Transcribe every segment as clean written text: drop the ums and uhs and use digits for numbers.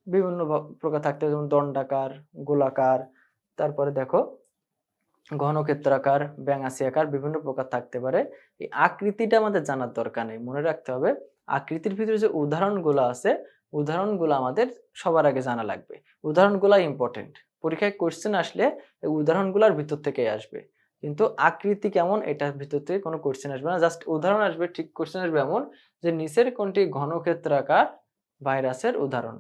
বিভিন্ন প্রকার থাকতে পারে, যেমন দণ্ডাকার, গোলাকার, তারপরে দেখো ঘনক্ষেত্রাকার, ব্যাঙাচিয়াকার, বিভিন্ন প্রকার থাকতে পারে। এই আকৃতিটা আমাদের জানার দরকার নেই, মনে রাখতে হবে আকৃতির ভিতরে যে উদাহরণগুলো আছে, উদাহরণগুলো আমাদের সবার আগে জানা লাগবে। উদাহরণগুলো ইম্পর্টেন্ট, পরীক্ষায় কোশ্চেন আসলে এই উদাহরণগুলোর ভিতর থেকেই আসবে, কিন্তু আকৃতি কেমন এটার ভিতর থেকে কোনো কোশ্চেন আসবে না, জাস্ট উদাহরণ আসবে। ঠিক কোশ্চেন আসবে এমন যে নিচের কোনটি ঘনক্ষেত্রাকার ভাইরাসের উদাহরণ,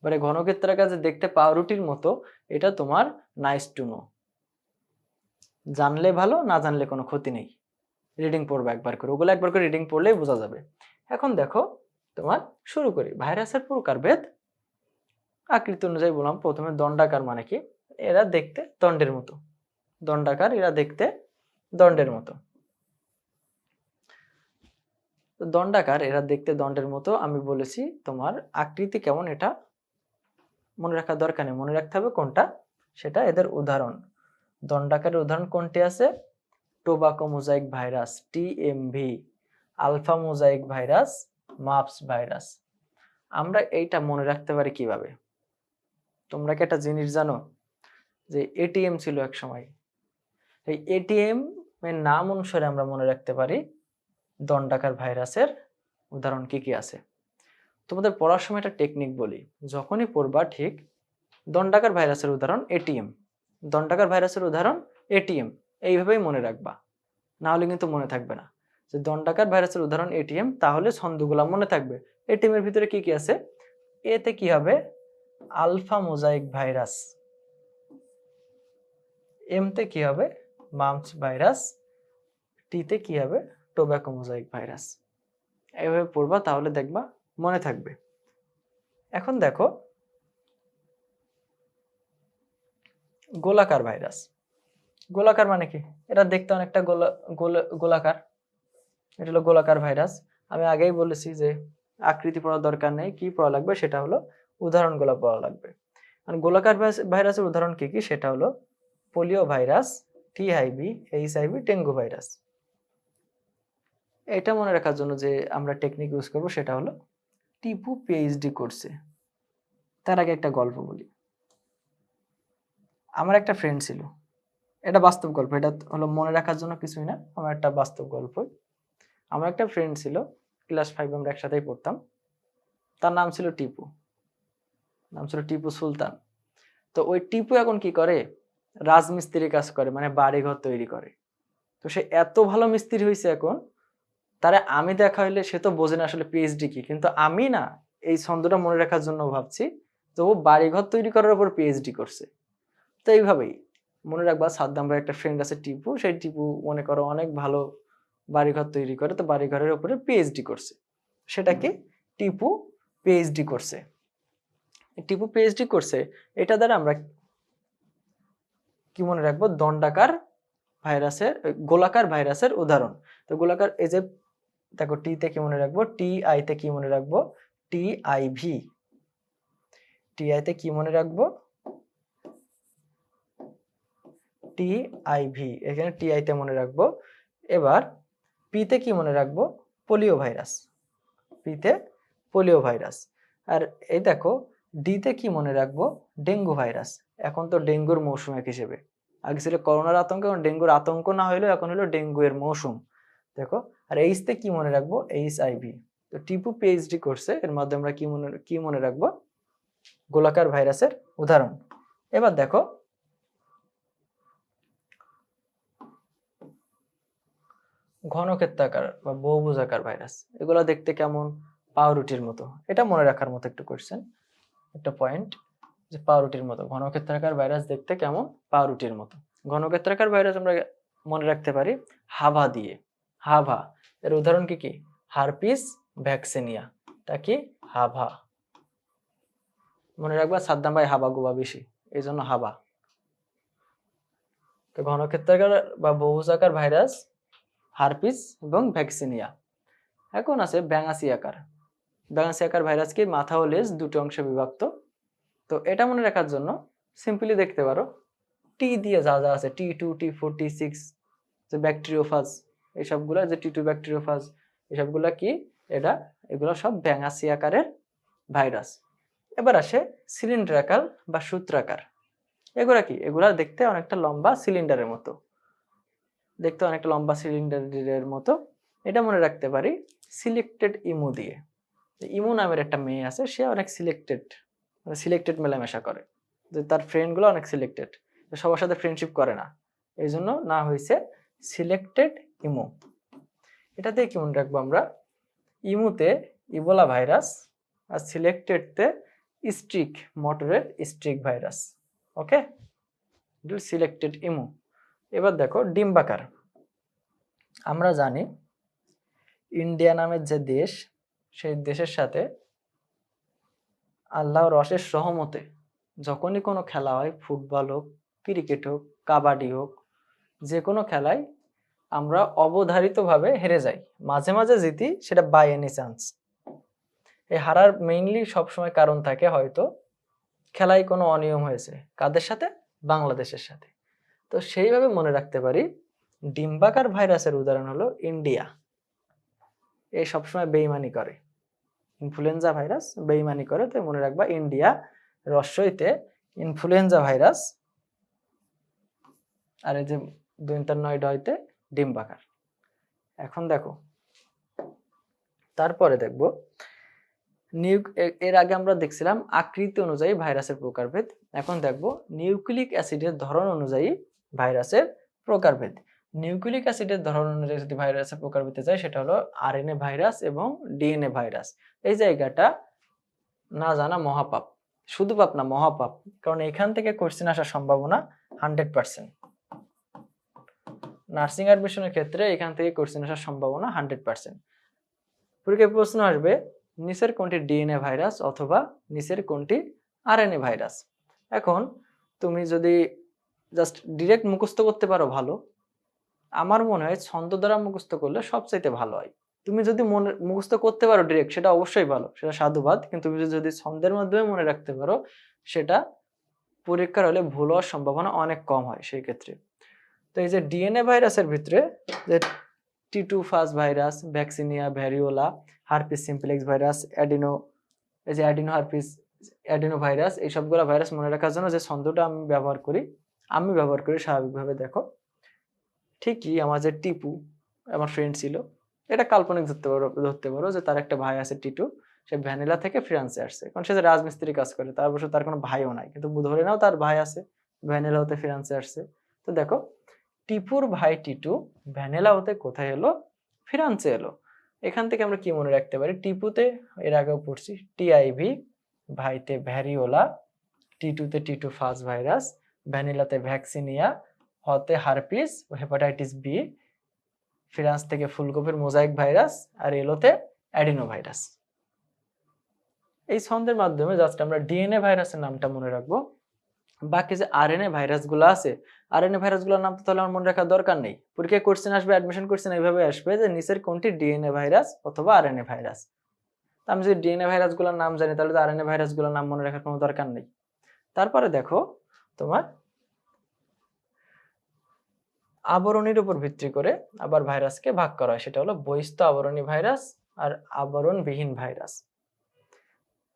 মানে ঘনক্ষেত্রাকার যে দেখতে পাউরুটির মতো, এটা তোমার নাইস টু নো। জানলে ভালো, না জানলে কোনো ক্ষতি নেই। রিডিং পড়বে একবার করে, ওগুলো একবার করে রিডিং পড়লেই বোঝা যাবে। এখন দেখো তোমার শুরু করি ভাইরাসের প্রকারভেদ। আকৃতি অনুযায়ী বললাম, প্রথমে দণ্ডাকার মানে কি, এরা দেখতে দণ্ডের মতো, দণ্ডাকার, এরা দেখতে দণ্ডের মতো। দণ্ডাকার, এরা দেখতে দণ্ডের মতো, আমি বলেছি তোমার আকৃতি কেমন এটা মনে রাখার দরকার নেই, মনে রাখতে হবে কোনটা সেটা, এদের উদাহরণ। দণ্ডাকারের উদাহরণ কোনটি আছে? Tobacco mosaic virus, TMV, alpha mosaic virus, mumps virus. আমরা এইটা মনে রাখতে পারি কিভাবে? তোমরা কি একটা জিনিস জানো যে এটিএম ছিল এক সময়, এই এটিএম এর নাম অনুসারে আমরা মনে রাখতে পারি দণ্ডাকার ভাইরাসের উদাহরণ কি কি আছে। তোমাদের পড়ার সময় একটা টেকনিক বলি, যখনই পড়বা ঠিক দণ্ডাকার ভাইরাসের উদাহরণ এটিএম, দণ্ডাকার ভাইরাসের উদাহরণ এটিএম, এইভাবেই মনে রাখবা, না হলে কিন্তু মনে থাকবে না। যে দণ্ডাকার ভাইরাসের উদাহরণ এটিএম, তাহলে ছন্দগুলা মনে থাকবে। এটিএম এর ভিতরে কি কি আছে? এতে কি হবে? Alpha mosaic virus. এম তে কি হবে? Mumps virus. টি তে কি হবে? Tobacco mosaic virus. এইভাবে পড়বা, তাহলে দেখবা মনে থাকবে। এখন দেখো গোলাকার ভাইরাস। গোলাকার মানে কি? এটা দেখতে অনেকটা গোলাকার, এটা হলো গোলাকার ভাইরাস। আমি আগেই বলেছি যে আকৃতি পড়ার দরকার নেই, কি পড়া লাগবে সেটা হলো উদাহরণগুলো পড়া লাগবে। আর গোলাকার ভাইরাসের উদাহরণ কি কি, সেটা হলো polio virus, TIV, HIV, dengue virus. এটা মনে রাখার জন্য যে আমরা টেকনিক ইউজ করব সেটা হলো টিপু পিএইচডি করছে। তার আগে একটা গল্প বলি। আমার একটা ফ্রেন্ড ছিল, এটা বাস্তব গল্প, এটা হলো মনে রাখার জন্য কিছুই না, আমার একটা বাস্তব গল্প। আমার একটা ফ্রেন্ড ছিল, ক্লাস 5 আমরা একসাথেই পড়তাম। তার নাম ছিল টিপু, নাম ছিল টিপু সুলতান। তো ওই টিপু এখন কি করে? রাজমিস্ত্রি কাজ করে, মানে বাড়িঘর তৈরি করে। তো সে এত ভালো মিস্ত্রি হয়েছে এখন, তারে আমি দেখা হইলে সে তো বোঝে না আসলে পিএইচডি কি, কিন্তু আমি না এই ছন্দটা মনে রাখার জন্য ভাবছি যে ও বাড়িঘর তৈরি করার উপর পিএইচডি করছে। তো এইভাবেই মনে রাখবা, সাদ্দাম ভাই একটা ফ্রেন্ড আছে টিপু, সেই টিপু মনে করো অনেক ভালো বাড়িঘর তৈরি করে, তো বাড়িঘরের উপরে পিএইচডি করছে। সেটা কি? টিপু পিএইচডি করছে। টিপু পিএইচডি করছে, এটা দ্বারা আমরা কি মনে রাখবো? দণ্ডাকার ভাইরাসের, গোলাকার ভাইরাসের উদাহরণ। তো গোলাকার, এই যে দেখো টি তে কি মনে রাখবো? টি আই তে কি মনে রাখবো? টিআইভি। টিআই তে কি মনে রাখবো? টিআইভি, এখানে টিআই তে মনে রাখবো। এবার পি তে কি মনে রাখবো? পোলিও ভাইরাস, পি তে পোলিও ভাইরাস। আর এই দেখো ডি তে কি মনে রাখবো? Dengue virus. এখন তো ডেঙ্গুর মৌসুম এক হিসেবে, আগে ছিল করোনার আতঙ্ক, এখন ডেঙ্গুর আতঙ্ক না হইলেও এখন হলো ডেঙ্গু এর মৌসুম। দেখো, আর এইচ তে কি মনে রাখবো? এইচআইভি। তো টিপু পিএইচডি করছে, এর মাধ্যমে আমরা কি মনে রাখবো? গোলাকার ভাইরাসের উদাহরণ। এবার দেখো ঘনক্ষেত্রাকার বা বহুভুজাকার ভাইরাস, এগুলো দেখতে কেমন? পাউরুটির মতো। এটা মনে রাখার মতো একটা কোয়েশ্চেন, একটা পয়েন্ট, যে পাউরুটির মতো। ঘনক্ষেত্রাকার ভাইরাস দেখতে কেমন? পাউরুটির মতো। ঘনক্ষেত্রাকার ভাইরাস আমরা মনে রাখতে পারি হাভা দিয়ে। হাভা এর উদাহরণ কি কি? Herpes vaccinia. তা কি? হাভা। মনে রাখবা সাদ্দাম ভাই হাবা গোবা বেশি, এই জন্য হাবা। তো ঘনক্ষেত্রাকার বা বহুভুজাকার ভাইরাস হারপিস এবং ভ্যাকসিনিয়া। এখন আছে ব্যাঙাচিয়াকার। ব্যাঙাচিয়াকার ভাইরাস কি? মাথা ও লেজ দুটো অংশে বিভক্ত। তো এটা মনে রাখার জন্য সিম্পলি দেখতে পারো টি দিয়ে যা যা আছে, T2, T4, T6, যে ব্যাকটেরিওফাজ, এইসবগুলা, যে T2 ব্যাকটেরিওফাজ, এসবগুলা কি? এগুলো সব ব্যাঙাচিয়াকারের ভাইরাস। এবার আসে সিলিন্ড্রাকার বা সূত্রাকার। এগুলা কি? এগুলা দেখতে অনেকটা লম্বা সিলিন্ডারের মতো, সিলিন্ডারের মতো। এটা মনে রাখতে পারি সিলেক্টেড ইমু দিয়ে। ইমু নামের একটা মেয়ে আছে, সে অনেক সিলেক্টেড মেলামেশা করে, যে তার ফ্রেন্ডগুলো অনেক সিলেক্টেড, সবার সাথে ফ্রেন্ডশিপ করে না, এই জন্য না হয়েছে সিলেক্টেড ইমু। এটাতে কি মনে রাখবো আমরা? ইমুতে ইবোলা ভাইরাস, আর সিলেক্টেডতে স্ট্রিক মোটরের স্ট্রিক ভাইরাস। ওকে, সিলেক্টেড ইমু। এবার দেখো ডিম্বাকার। আমরা জানি ইন্ডিয়া নামের যে দেশ, সেই দেশের সাথে আল্লাহর অশেষ রহমতে যখনই কোনো খেলা হয়, ফুটবল হোক, ক্রিকেট হোক, কাবাডি হোক, যে কোনো খেলায় আমরা অবধারিতভাবে হেরে যাই। মাঝে মাঝে জিতি, সেটা বাই এনি চান্স। এই হারার মেইনলি সবসময় কারণ থাকে হয়তো খেলায় কোনো অনিয়ম হয়েছে। কাদের সাথে? বাংলাদেশের সাথে। তো সেইভাবে মনে রাখতে পারি ডিম্বাকার ভাইরাসের উদাহরণ হলো ইন্ডিয়া। এই সবসময় বেইমানি করে, ইনফ্লুয়েঞ্জা ভাইরাস বেইমানি করে। তো মনে রাখবা ইন্ডিয়া, রস্বইতে ইনফ্লুয়েঞ্জা ভাইরাস, আর এই যে দৈন্তান্ন হইতে ডিম্বাকার। এখন দেখো, তারপরে দেখবো এর আগে আমরা দেখছিলাম আকৃতি অনুযায়ী ভাইরাসের প্রকারভেদ। এখন দেখবো নিউক্লিক অ্যাসিডের ধরন অনুযায়ী ভাইরাসের প্রকারভেদ। নিউক্লিক অ্যাসিডের ধরন অনুযায়ী যদি ভাইরাসের প্রকার পেতে চাই, সেটা হলো আরএনএ ভাইরাস এবং ডিএনএ ভাইরাস। এই জায়গাটা না জানা মহাপাপ, শুধু পাপ না মহাপাপ, কারণ এখান থেকে কোশ্চেন আসার সম্ভাবনা 100%। নার্সিং অ্যাডমিশনের ক্ষেত্রে এখান থেকে কোশ্চেন আসার সম্ভাবনা 100%। পরীক্ষায় প্রশ্ন আসবে নিচের কোনটি ডিএনএ ভাইরাস অথবা নিচের কোনটি আরএনএ ভাইরাস। এখন তুমি যদি জাস্ট ডিরেক্ট মুখস্থ করতে পারো ভালো, আমার মনে হয় ছন্দ দ্বারা মুখস্থ করলে সবচাইতে ভালো হয়। তুমি যদি মুখস্থ করতে পারো ডিরেক্ট, সেটা অবশ্যই ভালো, সেটা সাধুবাদ। কিন্তু তুমি যদি ছন্দের মাধ্যমে মনে রাখতে পারো, সেটা পরীক্ষার হলে ভুল হওয়ার সম্ভাবনা অনেক কম হয় সেই ক্ষেত্রে। তো এই যে ডিএনএ ভাইরাসের ভিতরে যে T two phage virus, vaccinia, variola, herpes simplex virus, adenovirus, এই সবগুলো ভাইরাস মনে রাখার জন্য যে ছন্দটা আমি ব্যবহার করি স্বাভাবিকভাবে। দেখো ঠিকই আমার যে টিপু আমার ফ্রেন্ড ছিল, এটা কাল্পনিক ধরতে পারো যে তার একটা ভাই আছে টিটু, সে ভ্যানিলা থেকে ফ্রান্সে আসছে, কারণ সে যে রাজমিস্ত্রি কাজ করে, তার অবশ্য তার কোনো ভাইও নাই, কিন্তু ধরে নাও তার ভাই আছে, ভ্যানিলা হতে ফ্রান্সে আসছে। তো দেখো টিপুর ভাই টিটু ভ্যানিলা হতে কোথায় এলো? ফ্রান্সে এলো। এখান থেকে আমরা কি মনে রাখতে পারি? টিপুতে এর আগেও পড়ছি TIV, ভাইতে variola, টিটুতে টি2 phage virus, ভ্যানিলাতে vaccinia, হতে হারপিস ও হেপাটাইটিস বি, ফ্রান্স থেকে ফুলকপির মোজাইক ভাইরাস, আর এলোতে অ্যাডিনো ভাইরাস। এই ছন্দের মাধ্যমে জাস্ট আমরা ডিএনএ ভাইরাসের নামটা মনে রাখবো। বাকি যে আরএনএ ভাইরাসগুলো আছে, আরএনএ ভাইরাসগুলোর নাম তো তাহলে আমার মনে রাখার দরকার নেই। পরীক্ষায় কোশ্চেন আসবে, অ্যাডমিশন কোশ্চেন এইভাবে আসবে যে নিচের কোনটি ডিএনএ ভাইরাস অথবা আরএনএ ভাইরাস। আমি যদি ডিএনএ ভাইরাসগুলোর নাম জানি, তাহলে তো আরএনএ ভাইরাসগুলোর নাম মনে রাখার কোনো দরকার নেই। তারপরে দেখো তোমার আবরণীর উপর ভিত্তি করে আবার ভাইরাসকে ভাগ করা হয়, সেটা হলো বহিস্থ আবরণী ভাইরাস আর আবরণবিহীন ভাইরাস।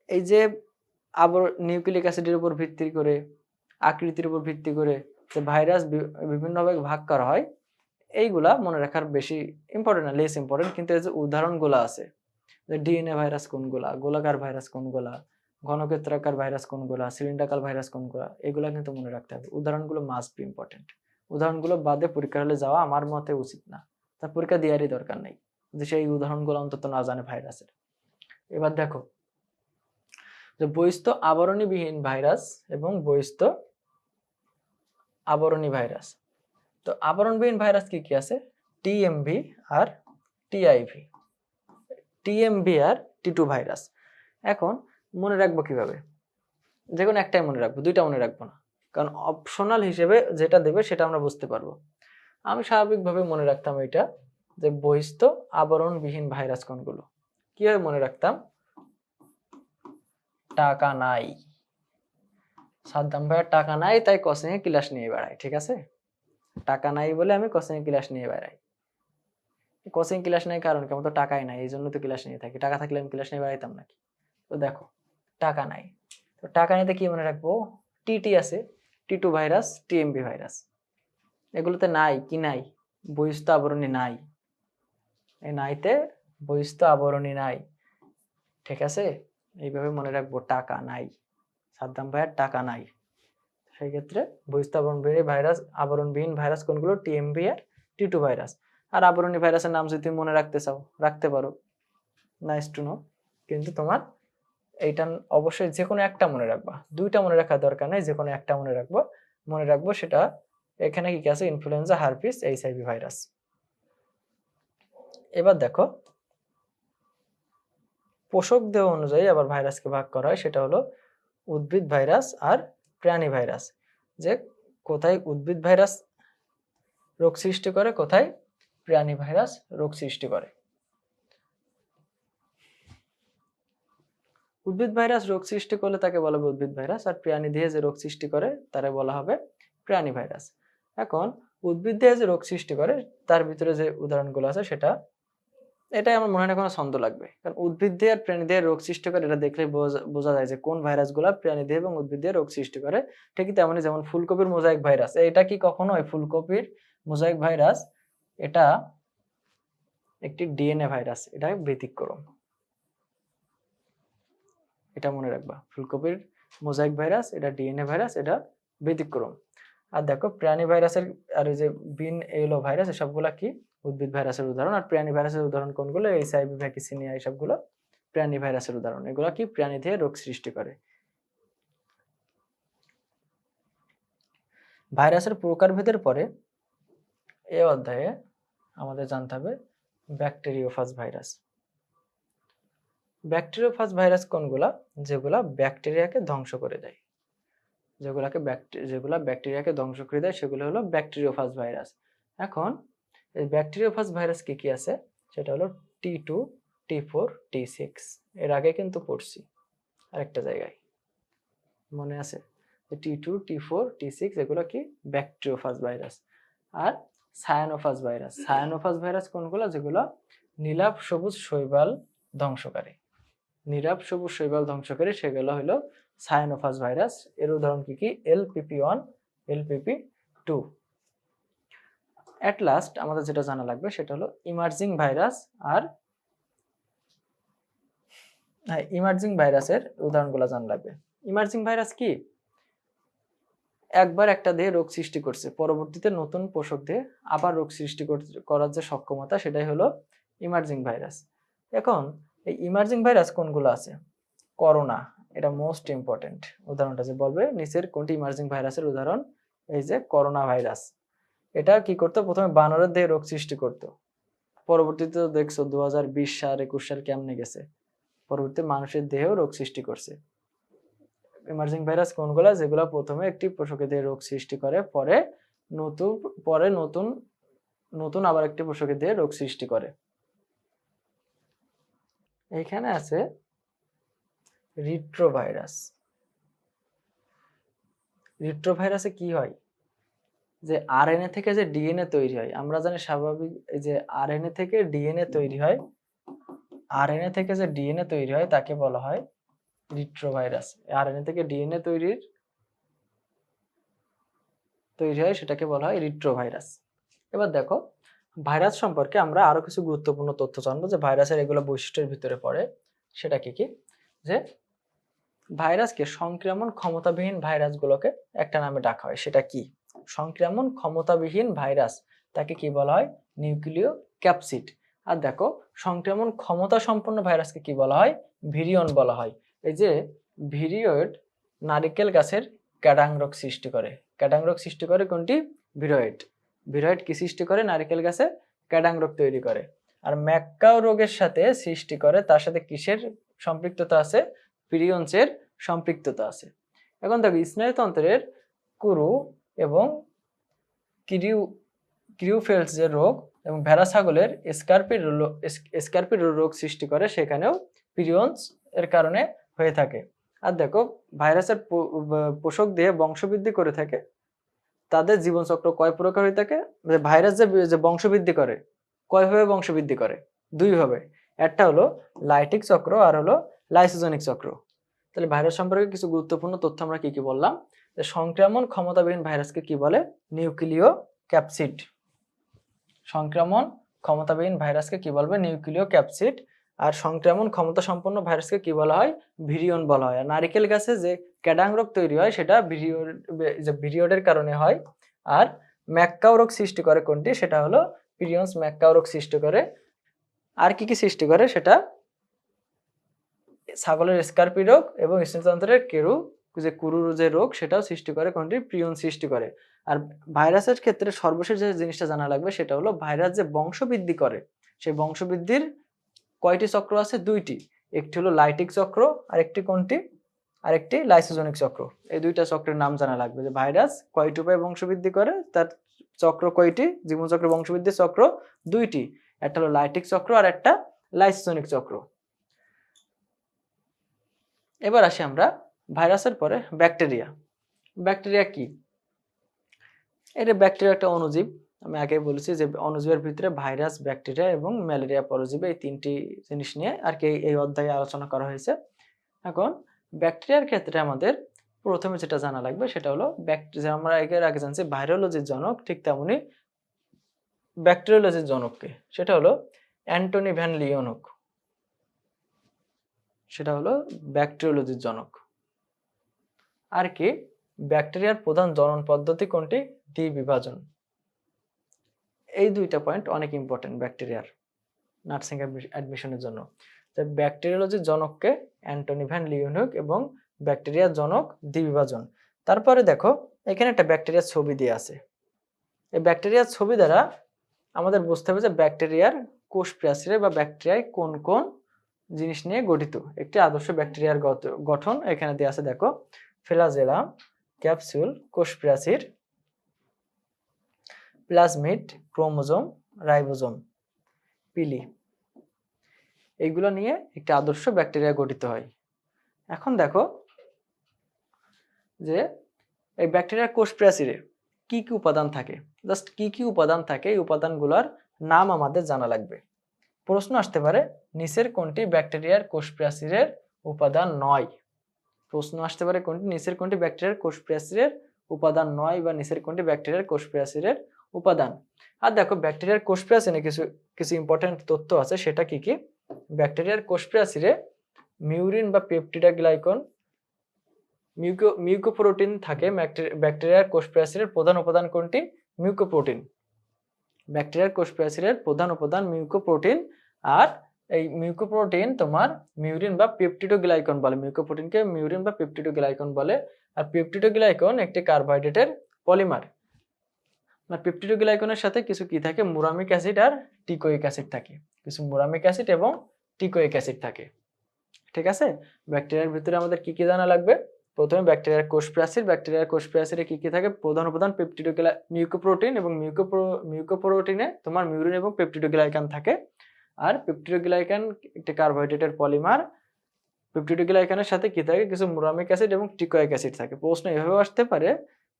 এই যে নিউক্লিক অ্যাসিডের উপর ভিত্তি করে, আকৃতির উপর ভিত্তি করে যে ভাইরাস বিভিন্নভাবে ভাগ করা হয়, এইগুলা মনে রাখার বেশি ইম্পর্টেন্ট না, লেস ইম্পর্টেন্ট। কিন্তু এই যে উদাহরণগুলো আছে, যে ডিএনএ ভাইরাস কোনগুলা, গোলাকার ভাইরাস কোনগুলা, ঘনক্ষেত্রাকার ভাইরাস কোনগুলা, সিলিন্ডাকার ভাইরাস কোনগুলা, এগুলা কিন্তু মনে রাখতে হবে। উদাহরণগুলো মাস্ট বি ইম্পর্টেন্ট। উদাহরণগুলো বাদে পরীক্ষা হলে যাওয়া আমার মতে উচিত না, তা পরীক্ষা দেওয়ারই দরকার নেই যে সেই উদাহরণগুলো অন্তত না জানে ভাইরাসের। এবার দেখো যে বহিস্থ আবরণীবিহীন ভাইরাস এবং বহিস্থ আবরণী ভাইরাস। তো আবরণবিহীন ভাইরাস কি কি আছে? টিএমভি আর টিআইভি, টিএমভি আর টি2 ভাইরাস। এখন মনে রাখবো কিভাবে? যে কোনো একটাই মনে রাখবো, দুইটা মনে রাখবো না, কারণ অপশনাল হিসেবে যেটা দেবে সেটা আমরা বুঝতে পারবো। আমি স্বাভাবিকভাবে মনে রাখতাম এটা, যে বহিস্থ আবরণবিহীন ভাইরাস কোনগুলো। কিভাবে মনে রাখতাম? টাকা নাই, সাদ্দাম ভাইয়ের টাকা নাই, তাই কোচিং এ ক্লাস নিয়ে বেড়াই। ঠিক আছে, টাকা নাই বলে আমি কোচিং এ ক্লাস নিয়ে বেড়াই। কোচিং ক্লাস নেই কারণ কেমন? তো টাকাই নাই, এই জন্য তো ক্লাস নিয়ে থাকি। টাকা থাকলে আমি ক্লাস নিয়ে বেড়াইতাম নাকি? তো দেখো টাকা নাই, তো টাকা নিতে কি মনে রাখবো, টিটি আছে, টি2 ভাইরাস, টিএমভি ভাইরাস। এগুলোতে নাই, কি নাই, বহিস্থ আবরণী নাই, এই নাইতে বহিস্থ আবরণী নাই, ঠিক আছে। এইভাবে মনে রাখবো, টাকা নাই, সাদ্দাম ভাইয়ের টাকা নাই। সেই ক্ষেত্রে বহিস্থ আবরণবিহীন ভাইরাস, আবরণবিহীন ভাইরাস কোনগুলো, টিএমভি আর টি2 ভাইরাস। আর আবরণী ভাইরাসের নাম যদি তুমি মনে রাখতে চাও রাখতে পারো, নাইস টু নো। কিন্তু তোমার এইটা অবশ্যই যে কোনো একটা মনে রাখবা, দুইটা মনে রাখার দরকার নাই, যে কোনো একটা মনে রাখবো সেটা এখানে কি আছে, ইনফ্লুয়েঞ্জা, হারপিস, এইচআইভি ভাইরাস। এবার দেখো পোষক দেহ অনুযায়ী আবার ভাইরাসকে ভাগ করা হয়, সেটা হলো উদ্ভিদ ভাইরাস আর প্রাণী ভাইরাস। যে কোথায় উদ্ভিদ ভাইরাস রোগ সৃষ্টি করে, কোথায় প্রাণী ভাইরাস রোগ সৃষ্টি করে। উদ্ভিদ ভাইরাস রোগ সৃষ্টি করলে তাকে বলা হবে উদ্ভিদ ভাইরাস, আর প্রাণী দেহে যে রোগ সৃষ্টি করে তারে বলা হবে প্রাণী ভাইরাস। এখন উদ্ভিদ দেহে যে রোগ সৃষ্টি করে তার ভিতরে যে উদাহরণগুলো আছে সেটা, এটাই আমার মনে হয় না কোনো ছন্দ লাগবে, কারণ উদ্ভিদ দেহে আর প্রাণী দেহে রোগ সৃষ্টি করে এটা দেখলে বোঝা যায় যে কোন ভাইরাসগুলো প্রাণী দেহে এবং উদ্ভিদ দেহে রোগ সৃষ্টি করে। ঠিকই তেমনই যেমন ফুলকপির মোজাইক ভাইরাস, এটা কি কখনো ফুলকপির মোজাইক ভাইরাস এটা একটি ডিএনএ ভাইরাস, এটা ব্যতিক্রম, এটা মনে রাখবা। ফুলকপির মোজাইক ভাইরাস এটা ডিএনএ ভাইরাস, এটা ব্যতিক্রম। আর দেখো প্রাণী ভাইরাসের আর এই যে বিন এলো ভাইরাস, এসবগুলা কি উদ্ভিদ ভাইরাসের উদাহরণ। আর প্রাণী ভাইরাসের উদাহরণ কোনগুলো, এইচআইভি, ভ্যাকসিনিয়া, এইসবগুলো প্রাণী ভাইরাসের উদাহরণ। এগুলা কি প্রাণী দেহে রোগ সৃষ্টি করে। ভাইরাসের প্রকারভেদের পরে এই অধ্যায়ে আমাদের জানতে হবে ব্যাকটেরিওফাজ ভাইরাস। ব্যাকটেরিওফাজ ভাইরাস কোনগুলা, যেগুলা ব্যাকটেরিয়াকে ধ্বংস করে দেয়, যেগুলা ব্যাকটেরিয়াকে ধ্বংস করে দেয় সেগুলো হলো ব্যাকটেরিওফাজ ভাইরাস। এখন এই ব্যাকটেরিওফাজ ভাইরাস কি কি আছে, সেটা হলো টি2, টি4, টি6। এর আগে কিন্তু পড়ছি আরেকটা জায়গায়, মনে আছে, টি2, টি4, টি6 এগুলো কি ব্যাকটেরিওফাজ ভাইরাস। আর সায়ানোফাজ ভাইরাস, সায়ানোফাজ ভাইরাস কোনগুলো, যেগুলো নীলাভ সবুজ শৈবাল ধ্বংসকারী, নীলাভ সবুজ শৈবাল ধ্বংসকারী, সেগুলো হলো সায়ানোফাজ ভাইরাস। এর উদাহরণ কি কি, LPP1, LPP2। এট লাস্ট আমাদের যেটা জানা লাগবে সেটা হলো ইমার্জিং ভাইরাস। আর ইমার্জিং ভাইরাসের উদাহরণগুলো জানা লাগবে। ইমার্জিং ভাইরাস কি, একবার একটা দেহে রোগ সৃষ্টি করছে, পরবর্তীতে নতুন পোষক দেহে আবার রোগ সৃষ্টি করার যে সক্ষমতা, সেটাই হলো ইমার্জিং ভাইরাস। এখন এই ইমার্জিং ভাইরাস কোনগুলো আছে, করোনা, এটা মোস্ট ইম্পর্টেন্ট। উদাহরণটা যে বলবে নিচের কোনটি ইমার্জিং ভাইরাসের উদাহরণ, এই যে করোনা ভাইরাস। এটা কি করতো, প্রথমে বানরের দেহে রোগ সৃষ্টি করতো, পরবর্তীতে দেখছো 2020 সাল 21 সাল কেমনে গেছে, পরবর্তীতে মানুষের দেহেও রোগ সৃষ্টি করছে। ইমার্জিং ভাইরাস কোনগুলা, যেগুলো প্রথমে একটি পোষকের দেহে রোগ সৃষ্টি করে, পরে নতুন আবার একটি পোষকের দেহে রোগ সৃষ্টি করে। এইখানে আছে রিট্রোভাইরাস। রিট্রোভাইরাসে কি হয়, যে আরএনএ থেকে যে ডিএনএ তৈরি হয়, আমরা জানি স্বাভাবিক এই যে আরএনএ থেকে ডিএনএ তৈরি হয়, আরএনএ থেকে যে ডিএনএ তৈরি হয় তাকে বলা হয় রিট্রোভাইরাস। আরএনএ থেকে ডিএনএ তৈরি হয় সেটাকে বলা হয় রিট্রোভাইরাস। এবার দেখো ভাইরাস সম্পর্কে আমরা আরো কিছু গুরুত্বপূর্ণ তথ্য জানবো, যে ভাইরাসের এগুলো বৈশিষ্ট্যের ভিতরে পড়ে। সেটা কি কি, যে ভাইরাসকে সংক্রমণ ক্ষমতাবিহীন ভাইরাসগুলোকে একটা নামে ডাকা হয়, সেটা কি, সংক্রমণ ক্ষমতাবিহীন ভাইরাস, তাকে কি বলা হয়, নিউক্লিয় ক্যাপসিড। আর দেখো সংক্রমণ ক্ষমতা সম্পন্ন ভাইরাসকে কি বলা হয়, ভিরিয়ন বলা হয়। এই যে ভিরিয়ড নারিকেল গাছের ক্যাডাং রোগ সৃষ্টি করে, ক্যাডাং রোগ সৃষ্টি করে কোনটি, ভিরয়েড। ভিরয়েড কি সৃষ্টি করে, নারিকেল গাছে ক্যাডাং রোগ তৈরি করে। আর ম্যাকাও রোগের সাথে সৃষ্টি করে, তার সাথে কিসের সম্পৃক্ততা আছে, পিরিয়ন্সের সম্পৃক্ততা আছে। এখন দেখো স্নায়ুতন্ত্রের কুরু এবং ক্রিউফেলস যে রোগ এবং ভেড়া ছাগলের স্কার্পির রোগ সৃষ্টি করে, সেখানেও পিরিয়ন্স এর কারণে হয়ে থাকে। আর দেখো ভাইরাসের পোষক দিয়ে বংশবৃদ্ধি করে থাকে, তাদের জীবনচক্র কয় প্রকার হয়ে থাকে, ভাইরাস যে বংশবৃদ্ধি করে কয়ভাবে বংশবৃদ্ধি করে, দুই ভাবে, একটা হলো লাইটিক চক্র আর হলো লাইসোজেনিক চক্র। তো তাহলে ভাইরাস সম্পর্কে কিছু গুরুত্বপূর্ণ তথ্য আমরা কি কি বললাম, যে সংক্রমণ ক্ষমতাবিহীন ভাইরাসকে কি বলে, নিউক্লিয় ক্যাপসিড। সংক্রমণ ক্ষমতাবিহীন ভাইরাসকে কি বলবে, নিউক্লিয় ক্যাপসিড। আর সংক্রমণ ক্ষমতা সম্পন্ন ভাইরাসকে কি বলা হয়, ভিরিয়ন বলা হয়। আর নারিকেল গাছে যে ক্যাডাং রোগ তৈরি হয় সেটা ভিরিয়ডের কারণে হয়। আর ম্যাককাও রোগ সৃষ্টি করে কোনটি, সেটা হলো পিরিয়ন্স ম্যাককাও রোগ সৃষ্টি করে। আর কি কি সৃষ্টি করে, সেটা ছাগলের স্কার্পি রোগ এবং স্তনতন্ত্রের কুরু যে রোগ সেটাও সৃষ্টি করে কোনটি, প্রিয়ন সৃষ্টি করে। আর ভাইরাসের ক্ষেত্রে সর্বশেষ যে জিনিসটা জানা লাগবে সেটা হলো ভাইরাস যে বংশবৃদ্ধি করে, সেই বংশবৃদ্ধির কয়টি চক্র আছে, দুইটি। একটি হলো লাইটিক চক্র, আর একটি কোনটি, আরেকটি লাইসোজনিক চক্র। এই দুইটা চক্রের নাম জানা লাগবে, যে ভাইরাস কয়টি উপায়ে বংশবৃদ্ধি করে, তার চক্র কয়টি, জীবনচক্র বংশবৃদ্ধির চক্র দুইটি, একটা হলো লাইটিক চক্র আর একটা লাইসোজনিক চক্র। এবার আসি আমরা ভাইরাসের পরে ব্যাকটেরিয়া। ব্যাকটেরিয়া কি, এটা ব্যাকটেরিয়া একটা অণুজীব। আমি আগে বলেছি যে অণুজীবের ভিতরে ভাইরাস, ব্যাকটেরিয়া এবং ম্যালেরিয়া পরজীবী, এই তিনটি জিনিস নিয়ে আর কি এই অধ্যায়ে আলোচনা করা হয়েছে। এখন ব্যাকটেরিয়ার ক্ষেত্রে আমাদের প্রথমে যেটা জানা লাগবে সেটা হলো ব্যাকটেরিয়া। আমরা এর আগে জানছি ভাইরোলজির জনক, ঠিক তেমনি ব্যাকটেরিওলজির জনককে, সেটা হলো অ্যান্টনি ভ্যান লিওনহুক। সেটা হলো ব্যাকটেরিওলজির জনক। আর কি, ব্যাকটেরিয়ার প্রধান জনন পদ্ধতি কোনটি, দ্বিবিভাজন। এই দুইটা পয়েন্ট অনেক ইম্পর্টেন্ট ব্যাকটেরিয়ার নার্সিং অ্যাডমিশনের জন্য। ব্যাকটেরিওলজির জনককে অ্যান্টনি ভ্যান লিওনহুক এবং ব্যাকটেরিয়ার জনক দ্বিবিভাজন। তারপরে দেখো এখানে একটা ব্যাকটেরিয়ার ছবি দিয়ে আছে। এই ব্যাকটেরিয়ার ছবি দ্বারা আমাদের বুঝতে হবে যে ব্যাকটেরিয়ার কোষ প্রাচীরে বা ব্যাকটেরিয়ায় কোন কোন জিনিস নিয়ে গঠিত। একটি আদর্শ ব্যাকটেরিয়ার গঠন এখানে দেওয়া আছে, দেখো ফ্ল্যাজেলাম, ক্যাপসুল, কোষ প্রাচীর, প্লাজমিড, ক্রোমোজোম, রাইবোজোম, পিলি, এইগুলো নিয়ে একটি আদর্শ ব্যাকটেরিয়া গঠিত হয়। এখন দেখো যে এই ব্যাকটেরিয়ার কোষ প্রাচীরে কি কি উপাদান থাকে, জাস্ট কি কি উপাদান থাকে এই উপাদানগুলোর নাম আমাদের জানা লাগবে। প্রশ্ন আসতে পারে নিচের কোনটি ব্যাকটেরিয়ার কোষ প্রাচীরের উপাদান নয়। প্রশ্ন আসতে পারে নিচের কোনটি ব্যাকটেরিয়ার কোষ প্রাচীরের উপাদান নয়, বা নিচের কোনটি ব্যাকটেরিয়ার কোষ প্রাচীরের উপাদান। আর দেখো ব্যাকটেরিয়ার কোষ প্রাচীরে কিছু কিছু ইম্পর্টেন্ট তথ্য আছে, সেটা কি কি, ব্যাকটেরিয়ার কোষ প্রাচীরে মিউরিন বা পেপটিডোগ্লাইকন, মিউকোপ্রোটিন থাকে। ব্যাকটেরিয়ার কোষ প্রাচীরের প্রধান উপাদান কোনটি, মিউকোপ্রোটিন। ব্যাকটেরিয়ার কোষ প্রাচীরের প্রধান উপাদান মিউকোপ্রোটিন। আর এই মিউকোপ্রোটিন তোমার মিউরিন বা পেপটিডোগ্লাইকন বলে, মিউকোপ্রোটিনকে মিউরিন বা পেপটিডোগ্লাইকন বলে। আর পেপটিডোগ্লাইকন একটি কার্বোহাইড্রেটের পলিমার। আর পেপটিডোগ্লাইকনের সাথে কিছু কি থাকে, মুরামিক অ্যাসিড আর টিকোইক অ্যাসিড থাকে, কিছু মুরামিক অ্যাসিড এবং টিকোইক অ্যাসিড থাকে। ঠিক আছে, ব্যাকটেরিয়ার ভিতরে আমাদের কি কি জানা লাগবে, প্রথমে ব্যাকটেরিয়ার কোষ প্রাচীর। ব্যাকটেরিয়ার কোষ প্রাচীরে কি কি থাকে, প্রধান উপাদান মিউকোপ্রোটিন, এবং মিউকোপ্রোটিনে তোমার মিউরিন এবং পেপটিডোগ্লাইকান থাকে। আর পেপটিডোগ্লাইকান একটি কার্বোহাইড্রেটের পলিমার। পেপটিডোগ্লাইকানের সাথে কি থাকে, কিছু মুরামিক অ্যাসিড এবং টিকোইক অ্যাসিড থাকে। প্রশ্ন এভাবে আসতে পারে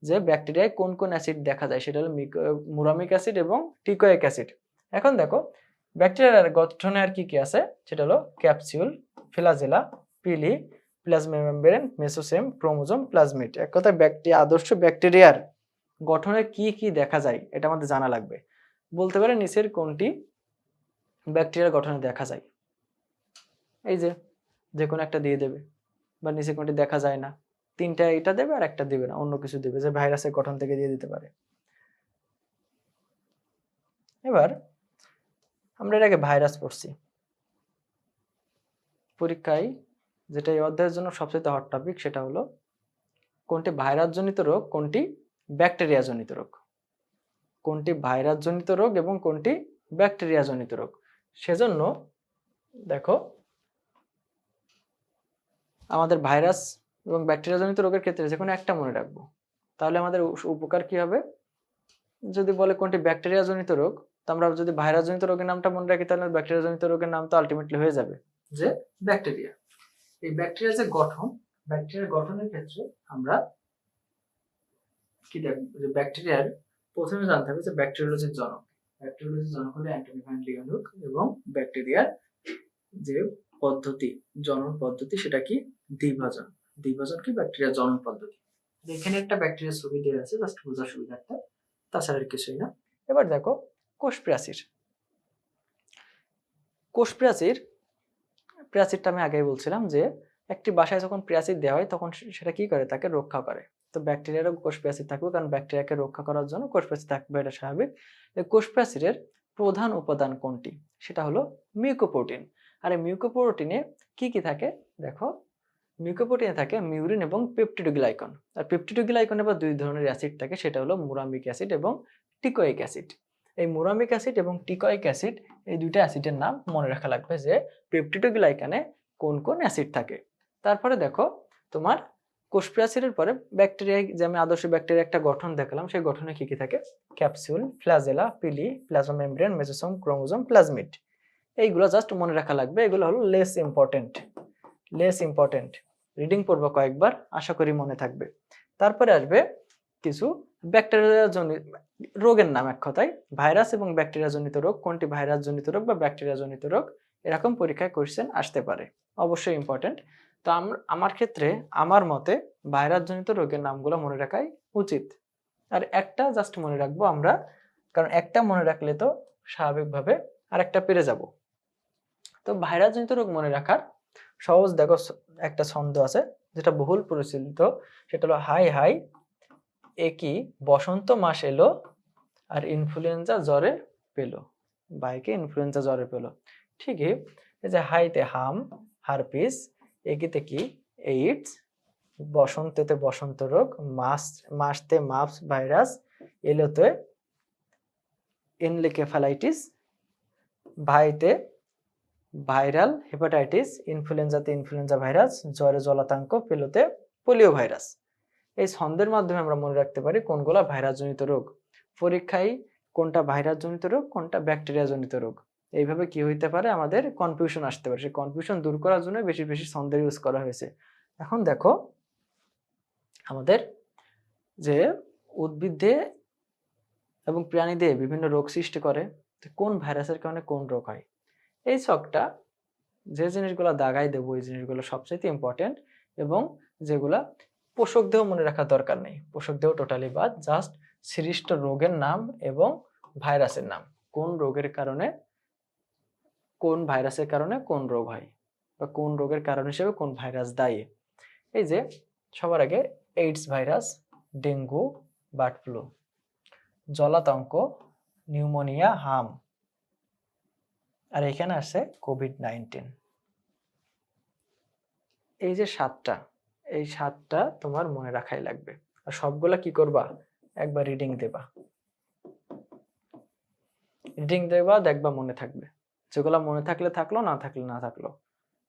যে ব্যাকটেরিয়ায় কোন কোন অ্যাসিড দেখা যায়, সেটা হলো মুরামিক অ্যাসিড এবং টিকোইক অ্যাসিড। এখন দেখো ব্যাকটেরিয়ার গঠনে আর কি কি আছে, সেটা হলো capsule, flagella, pili, plasma membrane, mesosome, chromosome, plasmid. এক কথায় আদর্শ ব্যাকটেরিয়ার গঠনে কি কি দেখা যায় এটা আমাদের জানা লাগবে। বলতে পারে নিচের কোনটি ব্যাকটেরিয়ার গঠনে দেখা যায়, এই যে কোনো একটা দিয়ে দেবে, বা নিচে কোনটি দেখা যায় না, তিনটা এটা দেবে আর একটা দেবে না, অন্য কিছু দেবে, যে ভাইরাসের গঠন থেকে দিয়ে দিতে পারে। এবার আমরা এর আগে ভাইরাস পড়ছি পরীক্ষায়, যেটা এই অধ্যায়ের জন্য সবচেয়ে হট টপিক, সেটা হলো কোনটি ভাইরাস জনিত রোগ, কোনটি ব্যাকটেরিয়া জনিত রোগ। কোনটি ভাইরাস জনিত রোগ এবং কোনটি ব্যাকটেরিয়া জনিত রোগ। সেজন্য দেখো আমাদের ভাইরাস এবং ব্যাকটেরিয়া জনিত রোগের ক্ষেত্রে যে কোনো একটা মনে রাখবো, তাহলে আমাদের উপকার কি হবে। যদি বলে কোনটি ব্যাকটেরিয়া জনিত রোগ, তো আমরা যদি ভাইরাস জনিত রোগের নামটা মনে রাখি, তাহলে ব্যাকটেরিয়া জনিত রোগের নাম তো আলটিমেটলি হয়ে যাবে যে ব্যাকটেরিয়া। এই ব্যাকটেরিয়ার যে গঠন, ব্যাকটেরিয়ার গঠনের ক্ষেত্রে আমরা কি দেখব, যে ব্যাকটেরিয়ার প্রথমে জানতে হবে যে ব্যাকটেরিওলজির জনক। ব্যাকটেরিওলজির জনক হলো অ্যান্টনি ভ্যান লিওনহুক, এবং ব্যাকটেরিয়ার যে পদ্ধতি, জনন পদ্ধতি, সেটা কি, দ্বিভাজন। দ্বিভাজন কি ব্যাকটেরিয়া জনন পদ্ধতি। এখানে একটা ব্যাকটেরিয়ার ছবি দেওয়া আছে জাস্ট বোঝার সুবিধার্থে, তাছাড়া আর কিছুই না। এবার দেখো কোষ প্রাচীর। কোষ প্রাচীর, প্রাচীরটা আমি আগেই বলছিলাম যে একটি বাসায় যখন প্রাচীর দেওয়া হয় তখন সেটা কি করে, তাকে রক্ষা করে। তো ব্যাকটেরিয়ারও কোষ প্রাচীর থাকবে, কারণ ব্যাকটেরিয়াকে রক্ষা করার জন্য কোষ প্রাচীর থাকবে, এটা স্বাভাবিক। এই কোষ প্রাচীরের প্রধান উপাদান কোনটি, সেটা হলো মিউকোপ্রোটিন। আর এই মিউকোপ্রোটিনে কি কি থাকে দেখো, মিউকোপ্রোটিনে থাকে মিউরিন এবং পেপটিডোগ্লাইকন। আর পেপটিডোগ্লাইকনে আবার দুই ধরনের অ্যাসিড থাকে, সেটা হলো মুরামিক অ্যাসিড এবং টিকোইক অ্যাসিড। এই মুরামিক অ্যাসিড এবং টিকোইক অ্যাসিড, এই দুইটা অ্যাসিডের নাম মনে রাখা লাগবে যে পেপটিডোগ্লাইকানে কোন কোন অ্যাসিড থাকে। তারপরে দেখো তোমার কোষ প্রাচীরের পরে ব্যাকটেরিয়া, যে আমি আদর্শ ব্যাকটেরিয়া একটা গঠন দেখালাম, সেই গঠনে কি কি থাকে, capsule, flagella, pili, plasma membrane, mesosome, chromosome, plasmid. এইগুলো জাস্ট মনে রাখা লাগবে, এগুলো হলো লেস ইম্পর্টেন্ট। রিডিং পড়বো কয়েকবার, আশা করি মনে থাকবে। তারপরে আসবে কিছু ব্যাকটেরিয়া জনিত রোগের নাম, এক কথায় ভাইরাস এবং ব্যাকটেরিয়া জনিত রোগ, কোনটি ভাইরাস জনিত রোগ বা ব্যাকটেরিয়া জনিত রোগ, এরকম পরীক্ষায় কোশ্চেন আসতে পারে, অবশ্যই ইম্পর্টেন্ট। তো আমার ক্ষেত্রে আমার মতে ভাইরাস জনিত রোগের নামগুলো মনে রাখাই উচিত। আর একটা জাস্ট মনে রাখবো আমরা, কারণ একটা মনে রাখলে তো স্বাভাবিকভাবে আর একটা পেরে যাব। তো ভাইরাস জনিত রোগ মনে রাখার সহজ দেখো একটা ছন্দ আছে যেটা বহুল প্রচলিত, সেটা হলো হাই হাই একই বসন্ত মাস এলো আর ইনফ্লুয়েঞ্জা জ্বরে পেলো, বাইকে ইনফ্লুয়েঞ্জা জ্বরে পেলো। ঠিকই, এই যে হাইতে হাম হারপিস, একিতে কি এইডস, বসন্তেতে বসন্ত রোগ, মাসতে মাপস ভাইরাস, এলোতে এনকেফালাইটিস, ভাইতে ভাইরাল হেপাটাইটিস, ইনফ্লুয়েঞ্জাতে ইনফ্লুয়েঞ্জা ভাইরাস, জ্বরে জলাতঙ্ক, পেলোতে পোলিও ভাইরাস। এই ছন্দের মাধ্যমে আমরা মনে রাখতে পারি কোনগুলা ভাইরাসজনিত রোগ। পরীক্ষায় কোনটা ভাইরাসজনিত রোগ, কোনটা ব্যাকটেরিয়াজনিত রোগ, এইভাবে কি হইতে পারে, আমাদের কনফিউশন আসতে পারে। সেই কনফিউশন দূর করার জন্য বেশি বেশি ছন্দের ইউজ করা হয়েছে। এখন দেখো আমাদের যে উদ্ভিদে এবং প্রাণীদের বিভিন্ন রোগ সৃষ্টি করে, কোন ভাইরাসের কারণে কোন রোগ হয়, এই ছকটা যে জিনিসগুলো দাগাই দেবো এই জিনিসগুলো সবচেয়ে ইম্পর্টেন্ট, এবং যেগুলা পোষক দেহ মনে রাখার দরকার নেই, পোষক দেহ টোটালি বাদ, জাস্ট সৃষ্ট রোগের নাম এবং ভাইরাসের নাম, কোন রোগের কারণে কোন ভাইরাসের কারণে কোন রোগ হয়, বা কোন রোগের কারণ হিসেবে কোন ভাইরাস দায়ী। এই যে সবার আগে AIDS virus, dengue, bird flu, জলাতঙ্ক, নিউমোনিয়া, হাম, আর এখানে আছে কোভিড-19। এই যে সাতটা, এই সাতটা তোমার মনে রাখাই লাগবে। আর সবগুলা কি করবা, একবার রিডিং দেবা, দেখবা মনে থাকবে। যেগুলা মনে থাকলে থাকলো, না থাকলে না থাকলো,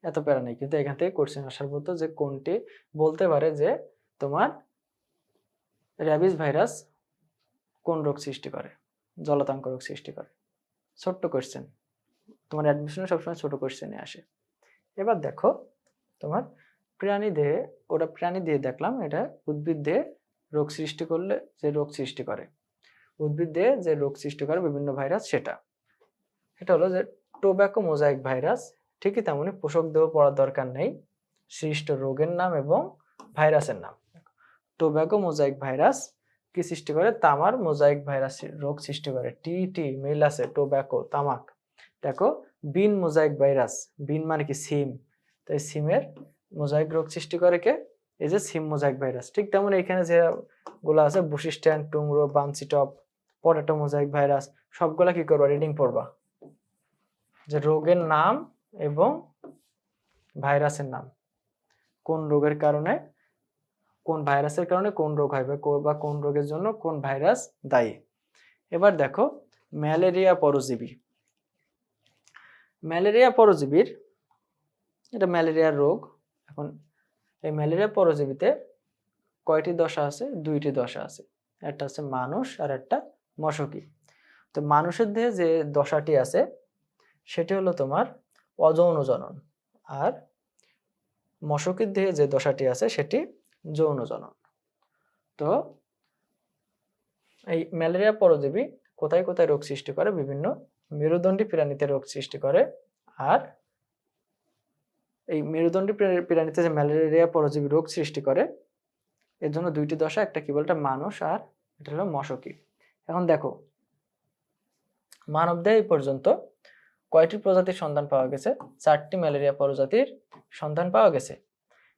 এত প্যারা নেই। কিন্তু এখান থেকে কোশ্চেন আসার মতো যে কোনটি বলতে পারে যে তোমার র্যাবিস ভাইরাস কোন রোগ সৃষ্টি করে, জলাতঙ্ক রোগ সৃষ্টি করে। ছোট্ট কোশ্চেন, তোমার অ্যাডমিশনে সবসময় ছোট কোশ্চেনে আসে। এবার দেখো তোমার প্রাণী দেহে, ওটা প্রাণী দিয়ে দেখলাম, এটা উদ্ভিদ দেহে রোগ সৃষ্টি করলে যে রোগ সৃষ্টি করে, উদ্ভিদ দেহে যে রোগ সৃষ্টি করে বিভিন্ন ভাইরাস, সেটা হলো যে টোব্যাকো মোজাইক ভাইরাস। ঠিকই তেমনি পোষক দেহ পড়ার দরকার নেই, সৃষ্ট রোগের নাম এবং ভাইরাসের নাম। টোব্যাকো মোজাইক ভাইরাস কি সৃষ্টি করে, তামার মোজাইক ভাইরাস রোগ সৃষ্টি করে, টি মিল আছে, টোব্যাকো তামাক। দেখো বিন মোজাইক ভাইরাস, বিন মানে কি সিম, তাই সিমের মোজাইক রোগ সৃষ্টি করে কে, এই যে সিম মোজাইক ভাইরাস। ঠিক তেমন এখানে যে গুলো আছে বুশিস্ট্যান্ড, টুংরো, বানসিটপ, পটেটো মোজাইক ভাইরাস, সবগুলা কি করবা, রিডিং পড়বা, যে রোগের নাম এবং ভাইরাসের নাম, কোন রোগের কারণে কোন ভাইরাসের কারণে কোন রোগ হয়, বা কোন রোগের জন্য কোন ভাইরাস দায়ী। এবার দেখো ম্যালেরিয়া পরজীবী। ম্যালেরিয়া পরজীবীর, এটা ম্যালেরিয়ার রোগ। এখন এই ম্যালেরিয়া পরজীবীতে কয়টি দশা আছে, দুইটি দশা আছে, একটা আছে মানুষ আর একটা মশকি। তো মানুষের দেহে যে দশাটি আছে সেটি হলো তোমার অযৌন জনন, আর মশকির দেহে যে দশাটি আছে সেটি যৌন জনন। তো এই ম্যালেরিয়া পরজীবী কোথায় কোথায় রোগ সৃষ্টি করে, বিভিন্ন মেরুদণ্ডী প্রাণীতে রোগ সৃষ্টি করে, আর এই মেরুদণ্ডী প্রাণীতে যে ম্যালেরিয়া পরজীবী রোগ সৃষ্টি করে, এর জন্য দুইটি দশা, একটা কি বলটা মানুষ আর এটা হলো মশকি। এখন দেখো মানবদেহে এই পর্যন্ত কয়টি প্রজাতির সন্ধান পাওয়া গেছে? 4টি ম্যালেরিয়া প্রজাতির সন্ধান পাওয়া গেছে।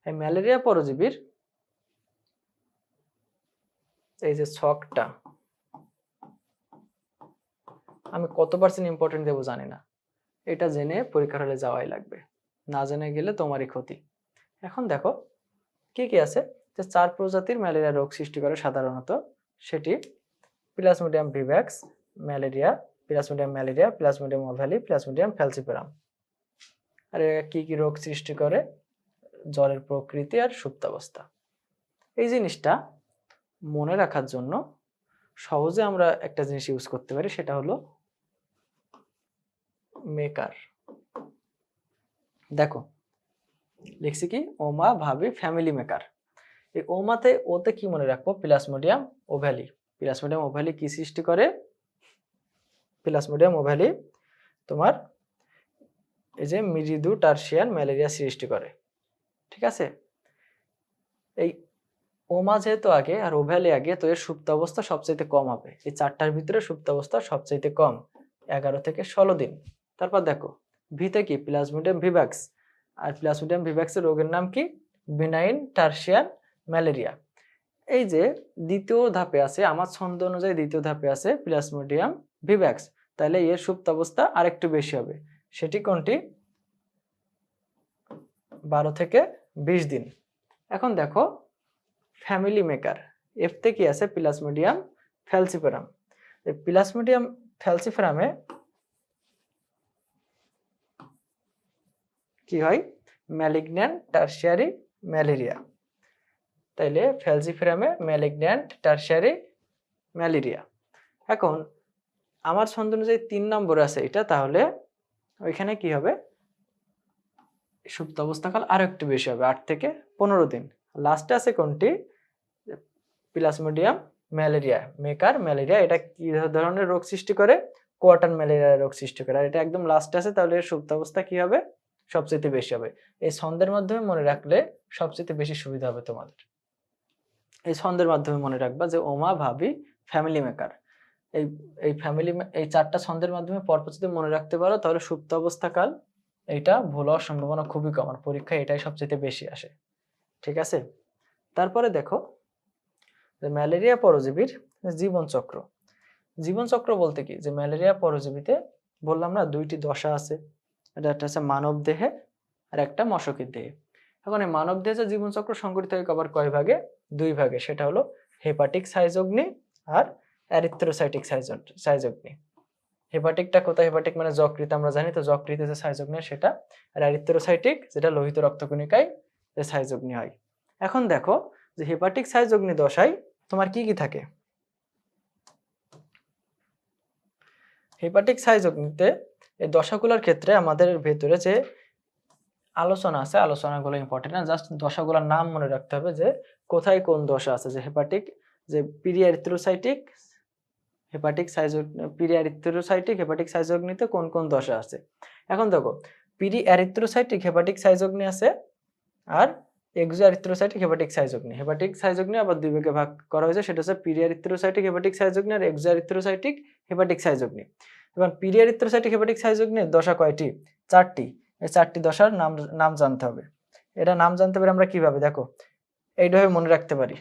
এই ম্যালেরিয়া পরজীবীর এই যে ছকটা আমি কত পার্সেন্ট ইম্পর্টেন্ট দেবো জানি না, এটা জেনে পরীক্ষার হলে যাওয়াই লাগবে, না জেনে গেলে তোমারই ক্ষতি। এখন দেখো কি কি আছে, যে 4 প্রজাতির ম্যালেরিয়া রোগ সৃষ্টি করে সাধারণত, সেটি plasmodium vivax malaria, plasmodium malariae, plasmodium ovale, plasmodium falciparum. আর এরা কি কি রোগ সৃষ্টি করে? জ্বরের প্রকৃতি আর সুপ্তাবস্থা। এই জিনিসটা মনে রাখার জন্য সহজে আমরা একটা জিনিস ইউজ করতে পারি, সেটা হলো মেকার। দেখো লিখছি কি, ওমা ভাবি ফ্যামিলি মেকার। এই ওমাতে ওতে কি মনে রাখবো? Plasmodium ovale. প্লাজমোডিয়াম ওভালি কি সৃষ্টি করে? প্লাজমোডিয়াম ওভালি তোমার এই যে মৃদু টার্সিয়ান ম্যালেরিয়া সৃষ্টি করে, ঠিক আছে। এই ওমা যেহেতু আগে আর ওভালি আগে, তো এর সুপ্তাবস্থা সবচাইতে কম হবে। এই 4টার ভিতরে সুপ্তাবস্থা সবচাইতে কম, 11 থেকে 16 দিন। তারপর দেখো ভিতে কি, প্লাজমোডিয়াম ভিভ্যাক্স। আর প্লাজমোডিয়াম ভিভ্যাক্সের রোগের নাম কি? Benign tertian malaria. এই যে দ্বিতীয় ধাপে আছে, আমার ছন্দ অনুযায়ী দ্বিতীয় ধাপে আছে প্লাজমোডিয়াম ভিভ্যাক্স, তাহলে এর সুপ্তাবস্থা আরেকটু বেশি হবে। সেটি কোনটি? 12 থেকে 20 দিন। এখন দেখো ফ্যামিলি মেকার, এফতে কি আছে? প্লাজমোডিয়াম ফ্যালসিপারাম। এই প্লাজমোডিয়াম ফ্যালসিপারামে কি হয়? Malignant tertiary malaria. তাইলে ফ্যালসিপারামে ম্যালিগন্যান্ট টার্সিয়ারি ম্যালেরিয়া। এখন আমার ছন্দ অনুযায়ী 3 নম্বরে আছে এটা, তাহলে ওইখানে কি হবে? সুপ্তাবস্থাকাল আরো একটু বেশি হবে, 8 থেকে 15 দিন। লাস্টে আছে কোনটি? Plasmodium malaria maker malaria. এটা কি ধরনের রোগ সৃষ্টি করে? কোয়ার্টার ম্যালেরিয়া রোগ সৃষ্টি করে। আর এটা একদম লাস্টে আছে, তাহলে এর সুপ্তাবস্থা কি হবে? সবচেয়ে বেশি হবে। এই ছন্দের মাধ্যমে মনে রাখলে সবচেয়ে বেশি সুবিধা হবে তোমাদের। এই ছন্দের মাধ্যমে মনে রাখবা যে ওমা ভাবি ফ্যামিলি মেকার। এই এই ফ্যামিলি এই 4টা ছন্দের মাধ্যমে পরপর যদি মনে রাখতে পারো, তাহলে সুপ্তাবস্থাকাল এটা ভুল হওয়ার সম্ভাবনা খুবই কম। আর পরীক্ষায় এটাই সবচেয়ে বেশি আসে, ঠিক আছে। তারপরে দেখো যে ম্যালেরিয়া পরজীবীর জীবনচক্র। জীবনচক্র বলতে কি, যে ম্যালেরিয়া পরজীবীতে বললাম না 2টি দশা আছে, এটা একটা হচ্ছে মানব দেহে আর একটা মশকের দেহে। এখন এই মানব দেহে যে জীবনচক্র সংগঠিত হয় আবার কয় ভাগে? 2 ভাগে। সেটা হলো হেপাটিক সাইজোগনি আর অ্যারিথ্রোসাইটিক সাইজোগনি। হেপাটিকটা কোথায়? হেপাটিক মানে যকৃৎ, আমরা জানি তো যকৃতে যে সাইজোগনি সেটা। আর অ্যারিথ্রোসাইটিক যেটা লোহিত রক্তকণিকায় যে সাইজোগনি হয়। এখন দেখো যে হেপাটিক সাইজোগনি দশায় তোমার কি কি থাকে? হেপাটিক সাইজোগনিতে এই দশাগুলোর ক্ষেত্রে আমাদের ভেতরে যে আলোচনা আছে, আলোচনাগুলো ইম্পর্টেন্ট না, জাস্ট দশাগুলোর নাম মনে রাখতে হবে যে কোথায় কোন দশা আছে। যে হেপাটিক, যে পিরিয়ারিথ্রোসাইটিক, হেপাটিক পিরিয়ারিথ্রোসাইটিক হেপাটিক সাইজোগনিতে কোন কোন দশা আছে। এখন দেখো পিরিয়ারিথ্রোসাইটিক হেপাটিক সাইজোগনি আছে আর এক্সোএরিথ্রোসাইটিক হেপাটিক সাইজোগনি। হেপাটিক সাইজোগনি আবার 2 ভাগে ভাগ করা হয়েছে, সেটা হচ্ছে পিরিয়ারিথ্রোসাইটিক হেপাটিক সাইজোগনি আর এক্সোএরিথ্রোসাইটিক হেপাটিক সাইজোগনি। এবং পিরিয়ারিথ্রোসাইটিক হেপাটিক সাইজোগনির দশা কয়টি? 4টি। এই 4টি দশার নাম জানতে হবে। এটা নাম জানতে পারি আমরা কিভাবে? দেখো এইভাবে মনে রাখতে পারি।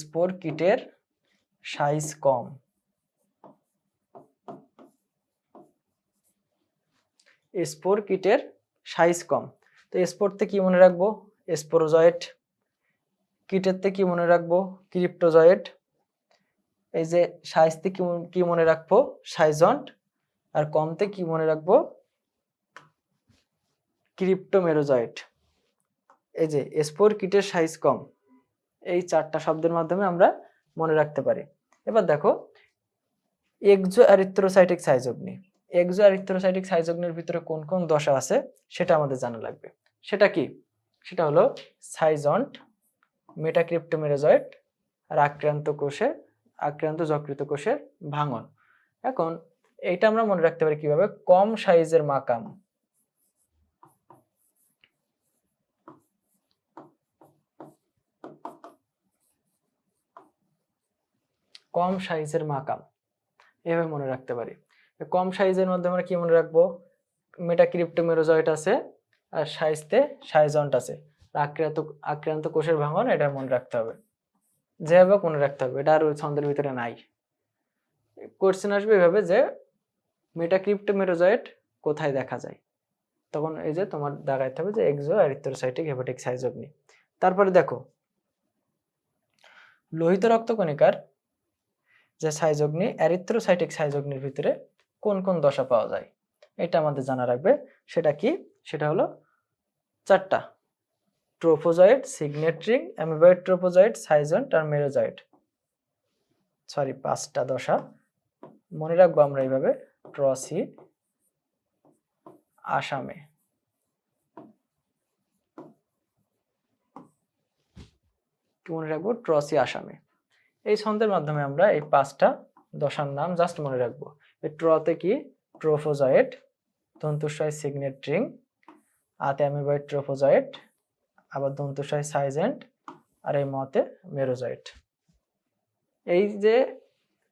স্পোর কিটের সাইজ কম, স্পোর কিটের সাইজ কম। তো স্পোরতে কি মনে রাখবো? স্পোরোজয়েট। কিটেরতে কি মনে রাখবো? ক্রিপ্টোজয়েট। এই যে সাইজতে কি মনে রাখবো? সাইজন্ট। আর কমতে কি মনে রাখবো? ক্রিপ্টোমেরোজয়েট। এই যে স্পোর কিটের সাইজ কম, এই 4টা শব্দের মাধ্যমে আমরা মনে রাখতে পারি। এবার দেখো এক্সোএরিথ্রোসাইটিক সাইজোগনি। এক্সোএরিথ্রোসাইটিক সাইজোগনির ভিতরে কোন কোন দশা আছে সেটা আমাদের জানা লাগবে। সেটা কি? সেটা হলো সাইজন্ট, মেটাক্রিপ্টোমেরোজয়েট আর আক্রান্ত যকৃত কোষের ভাঙন। এখন এইটা আমরা মনে রাখতে পারি কিভাবে, কম সাইজের মাকাম। কম সাইজের মাকাম এভাবে মনে রাখতে পারি। কম সাইজের মধ্যে আমরা কি মনে রাখবো, মেটাক্রিপ্টোমেরোজয়েট আছে আর সাইজতে সাইজন্ট আছে, আক্রান্ত কোষের ভাঙন, এটা মনে রাখতে হবে, যেভাবে মনে রাখতে হবে, এটা আর ওই ছন্দের ভিতরে নাই। কোশ্চেন আসবে এভাবে যে মেটাক্রিপ্টোমেরোজয়েট কোথায় দেখা যায়, তখন এই যে তোমার দাগাইতে হবে যে এক্সো এরিথ্রোসাইটিক হেপাটিক সাইজোগনি। তারপরে দেখো লোহিত রক্তকণিকার যে সাইজোগনি, এরিথ্রোসাইটিক সাইজোগনির ভিতরে কোন কোন দশা পাওয়া যায় এটা আমাদের জানা রাখবে। সেটা কি, সেটা হলো 4টা, trophozoite, signet ring, amoeboid trophozoite, schizont আর মেরোজয়েড। 5টা দশা মনে রাখবো আমরা এইভাবে, ট্রসি আসামে। কি মনে রাখবো, ট্রসি আসামে। এই ছন্দের মাধ্যমে আমরা এই 5টা দশার নাম জাস্ট মনে রাখবো। এই ট্রতে কি, ট্রোফোজয়েড, দন্তুস্বয় সিগনেট রিং, আতে অ্যামিবয়েড ট্রোফোজয়েড, আবার দন্তুস্বয় সাইজেন্ট, আর এই মতে মেরোজয়েড। এই যে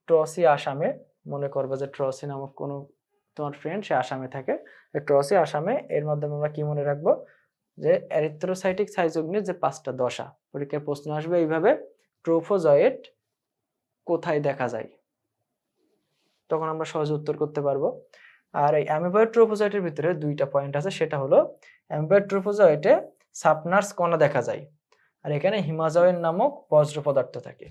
ট্রসি আসামে, মনে করবে যে ট্রসি নামক কোনো তোমার ফ্রেন্ড সে আসামে থাকে, ট্রসি আসামে, এর মাধ্যমে আমরা কি মনে রাখবো যে এরিথ্রোসাইটিক সাইজোগনির যে 5টা দশা। পরীক্ষায় প্রশ্ন আসবে এইভাবে, ট্রোফোজয়েড কোথায় দেখা যায়, তখন আমরা সহজে উত্তর করতে পারবো। আর এই অ্যামিবয়েড ট্রোফোজয়েটের ভিতরে 2টা পয়েন্ট আছে, সেটা হলো অ্যামিবয়েড ট্রোফোজয়েটে সাবনার্স কণা দেখা যায়, আর এখানে হিমাজয়েন নামক বজ্র পদার্থ থাকে।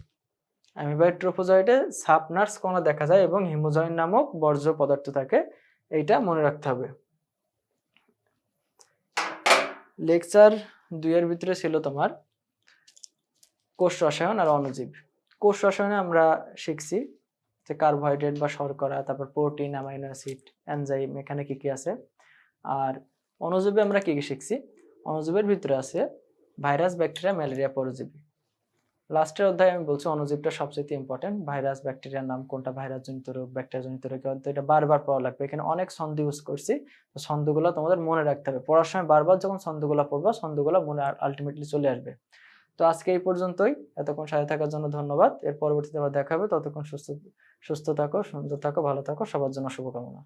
অ্যামিবয়েড ট্রোফোজয়েটে সাবনার্স কণা দেখা যায় এবং হিমোজয়েন নামক বজ্র পদার্থ থাকে, এইটা মনে রাখতে হবে। লেকচার 2 এর ভিতরে ছিল তোমার কোষ রসায়ন আর অণুজীব। কোষ রসায়নে আমরা শিখছি যে কার্বোহাইড্রেট বা শর্করা, তারপর প্রোটিন, অ্যামাইনো অ্যাসিড, এনজাইম, এখানে কি কি আছে। আর অণুজীবে আমরা কি কি শিখছি, অণুজীবের ভিতরে আছে ভাইরাস, ব্যাকটেরিয়া, ম্যালেরিয়া, পরজীবী। লাস্টের অধ্যায়ে আমি বলছি অণুজীবটা সবচেয়ে ইম্পর্টেন্ট, ভাইরাস ব্যাকটেরিয়ার নাম কোনটা, ভাইরাস জনিত রোগ, ব্যাকটেরিয়া জনিত রোগ, তো এটা বারবার পড়া লাগবে। এখানে অনেক ছন্দ ইউজ করছি, তো ছন্দগুলো তোমাদের মনে রাখতে হবে, পড়ার সময় বারবার যখন ছন্দগুলো পড়বা ছন্দগুলো মনে আলটিমেটলি চলে আসবে। তো আজকে এই পর্যন্তই, এতক্ষণ সাথে থাকার জন্য ধন্যবাদ। এর পরবর্তীতে আবার দেখা হবে, ততক্ষণ সুস্থ থাকো, সুন্দর থাকো, ভালো থাকো, সবার জন্য শুভকামনা।